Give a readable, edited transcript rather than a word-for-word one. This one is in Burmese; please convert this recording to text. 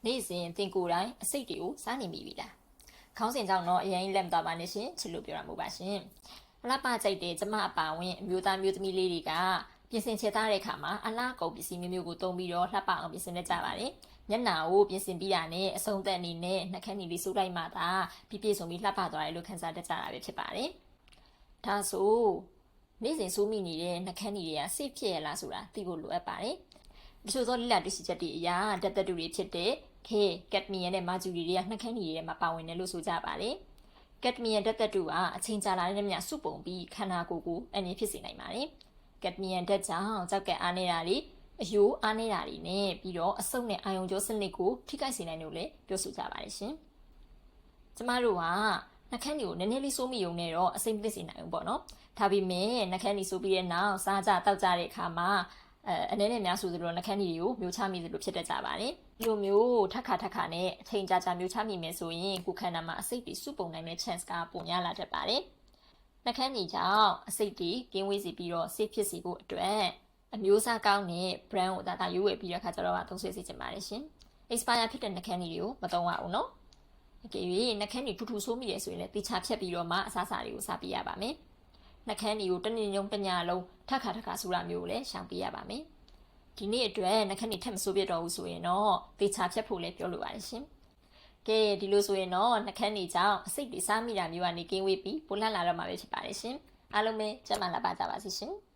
နေ့စဉ်တင်ကိုယ်တိုင်းအစိတ်တွေကိုစားနေမိပြီလားခေါင်းစဉ်ကြောင့်တော့အရင်လက်မသွားပါနဲ့ရှင်ချစ်လို့ပြောရမှာပါရှင်အလားပါကြိုက်တဲ့ကျမအပါဝင်အမျိုးသားမျိုးသမီးလေးတွေကပြင်ဆင်ချက်သားတဲ့အခါမှာအလားကုန်ပစ္စည်းမျိုးမျိုးကိုတုံးပြီးတော့လှပအောင်ပြင်ဆင်နေကြပါတယ်မျက်နှာကိုပြင်ဆင်ပြီးတာနဲ့အဆုံးသက်အနေနဲ့နှာခမ်းနီလေးစိုးလိုက်မှသာပြည့်ပြည့်စုံပြီးလှပသွားတယ်လို့ခန်းစားတတ်ကြတာပဲဖြစ်ပါတယ်ဒါဆိုနေ့စဉ်စိုးမိနေတဲ့နှာခမ်းနီတွေကစိတ်ဖြစ်ရလားဆိုတာသိဖို့လိုအပ်ပါတယ်တချို့သောလိလာတွေ့ရှိချက်တွေအရာဓာတ်သတ္တုတွေဖြစ်တဲ့ခဲကက်ဒမီယမ်နဲ့မာဂျူရီတွေကနှာခမ်းနီတွေမှာပါဝင်တယ်လို့ဆိုကြပါတယ်။ကက်ဒမီယမ်ဓာတ်သတ္တုကအချိန်ကြာလာတဲ့မြတ်စုပုံပြီးခန္ဓာကိုယ်ကိုအနည်းဖြစ်စေနိုင်ပါတယ်။ကက်ဒမီယမ်ဓာတ်ကြောင့်ကြောက်ကက်အားနေတာတွေအယိုးအားနေတာတွေနဲ့ပြီးတော့အဆုတ်နဲ့အာယုံကြောစနစ်ကိုထိခိုက်စေနိုင်လို့လည်းပြောဆိုကြပါတယ်ရှင်။ကျမတို့ကနှာခမ်းတွေကိုနည်းနည်းလေးစိုးမိုံနဲ့တော့အစိမ့်ပစ်စေနိုင်ဘူးပေါ့နော်။ဒါပေမဲ့နှာခမ်းတွေစိုးပြီးတဲ့နောက်စားကြတောက်ကြတဲ့အခါမှာအနေနဲ့များဆိုသလိုနှာခမ်းတွေကိုမျိုးချမိသလိုဖြစ်တတ်ကြပါတယ်။ဒီလိုမျိုးထက်ခါနဲ့အချိန်ကြာမျိုးချမိမယ်ဆိုရင်ကိုယ်ခန္ဓာမှာအဆိပ်တွေစုပုံနိုင်တဲ့ chance ကပိုများလာတတ်ပါတယ်။နှာခမ်းတွေကြောင့်အဆိပ်တွေကင်းဝေးစေပြီးတော့ safe ဖြစ်စေဖို့အတွက်အမျိုးအစားကောင်းတဲ့ brand ကိုဒါရွေးဝယ်ပြီးတဲ့အခါကျတော့သုံးဆွဲစေချင်ပါတယ်ရှင်။ expire ဖြစ်တဲ့နှာခမ်းတွေကိုမသုံးရဘူးနော်။အကယ်၍နှာခမ်းတွေထူထူဆိုးမိတယ်ဆိုရင်လည်းတေချာဖြတ်ပြီးတော့မှအစားအစာတွေကိုစားပေးရပါမယ်။နှာခမ်းတွေကိုတနေ့လုံးတစ်ညလုံးထက်ခါဆူတာမျိုးကိုလည်းရှောင်ပေးရပါမယ်။ဒီနေ့အတွက်နှာခမ်းတွေထက်မဆိုးပြတော့ဘူးဆိုရင်တော့တေချာဖြတ်ဖို့လည်းပြောလိုပါတယ်ရှင်။ကဲဒီလိုဆိုရင်တော့နှာခမ်းတွေကြောင့်အဆိပ်တွေစားမိတာမျိုးကနေကင်းဝေးပြီးပိုလှလာတော့မှာပဲဖြစ်ပါတယ်ရှင်။အားလုံးပဲကျန်းမာလာပါကြပါစေရှင်။